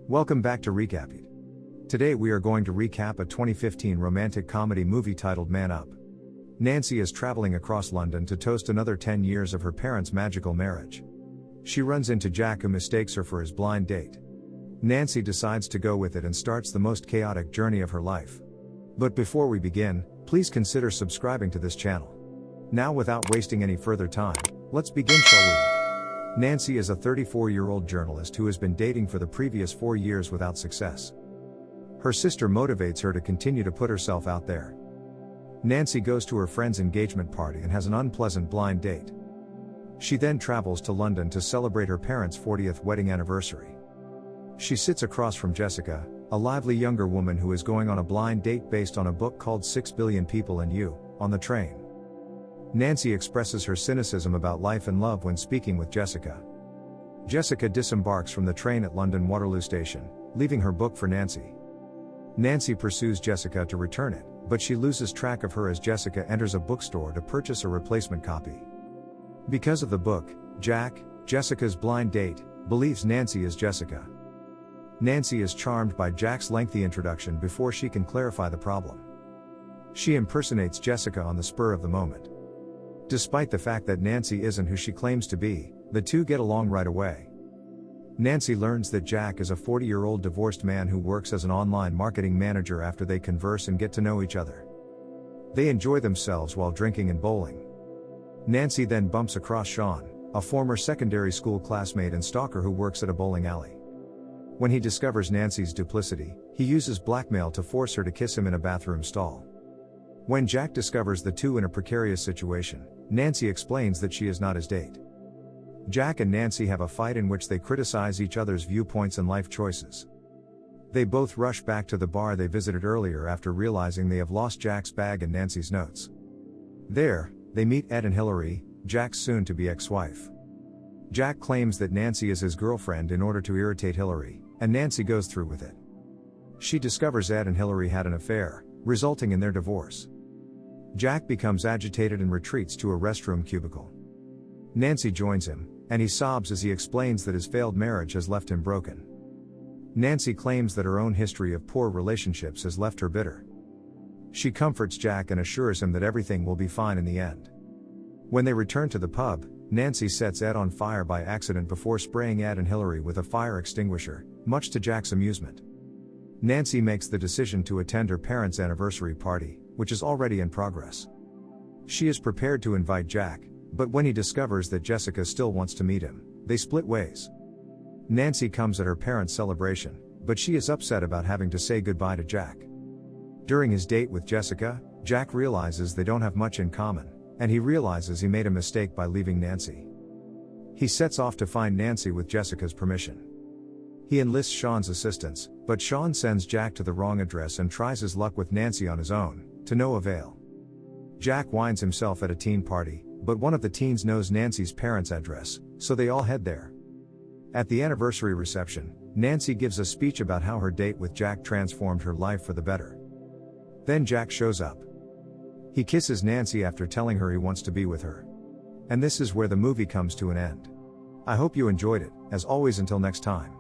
Welcome back to Recap It. Today we are going to recap a 2015 romantic comedy movie titled Man Up. Nancy is traveling across London to toast another 10 years of her parents' magical marriage. She runs into Jack, who mistakes her for his blind date. Nancy decides to go with it and starts the most chaotic journey of her life. But before we begin, please consider subscribing to this channel. Now, without wasting any further time, let's begin, shall we? Nancy is a 34-year-old journalist who has been dating for the previous 4 years without success. Her sister motivates her to continue to put herself out there. Nancy goes to her friend's engagement party and has an unpleasant blind date. She then travels to London to celebrate her parents' 40th wedding anniversary. She sits across from Jessica, a lively younger woman who is going on a blind date based on a book called 6 Billion People and You, on the train. Nancy expresses her cynicism about life and love when speaking with Jessica. Jessica disembarks from the train at London Waterloo Station, leaving her book for Nancy. Nancy pursues Jessica to return it, but she loses track of her as Jessica enters a bookstore to purchase a replacement copy. Because of the book, Jack, Jessica's blind date, believes Nancy is Jessica. Nancy is charmed by Jack's lengthy introduction before she can clarify the problem. She impersonates Jessica on the spur of the moment. Despite the fact that Nancy isn't who she claims to be, the two get along right away. Nancy learns that Jack is a 40-year-old divorced man who works as an online marketing manager after they converse and get to know each other. They enjoy themselves while drinking and bowling. Nancy then bumps across Sean, a former secondary school classmate and stalker who works at a bowling alley. When he discovers Nancy's duplicity, he uses blackmail to force her to kiss him in a bathroom stall. When Jack discovers the two in a precarious situation, Nancy explains that she is not his date. Jack and Nancy have a fight in which they criticize each other's viewpoints and life choices. They both rush back to the bar they visited earlier after realizing they have lost Jack's bag and Nancy's notes. There, they meet Ed and Hillary, Jack's soon-to-be ex-wife. Jack claims that Nancy is his girlfriend in order to irritate Hillary, and Nancy goes through with it. She discovers Ed and Hillary had an affair, resulting in their divorce. Jack becomes agitated and retreats to a restroom cubicle. Nancy joins him, and he sobs as he explains that his failed marriage has left him broken. Nancy claims that her own history of poor relationships has left her bitter. She comforts Jack and assures him that everything will be fine in the end. When they return to the pub, Nancy sets Ed on fire by accident before spraying Ed and Hillary with a fire extinguisher, much to Jack's amusement. Nancy makes the decision to attend her parents' anniversary party, which is already in progress. She is prepared to invite Jack, but when he discovers that Jessica still wants to meet him, they split ways. Nancy comes at her parents' celebration, but she is upset about having to say goodbye to Jack. During his date with Jessica, Jack realizes they don't have much in common, and he realizes he made a mistake by leaving Nancy. He sets off to find Nancy with Jessica's permission. He enlists Sean's assistance, but Sean sends Jack to the wrong address and tries his luck with Nancy on his own, to no avail. Jack winds himself at a teen party, but one of the teens knows Nancy's parents' address, so they all head there. At the anniversary reception, Nancy gives a speech about how her date with Jack transformed her life for the better. Then Jack shows up. He kisses Nancy after telling her he wants to be with her. And this is where the movie comes to an end. I hope you enjoyed it. As always, until next time.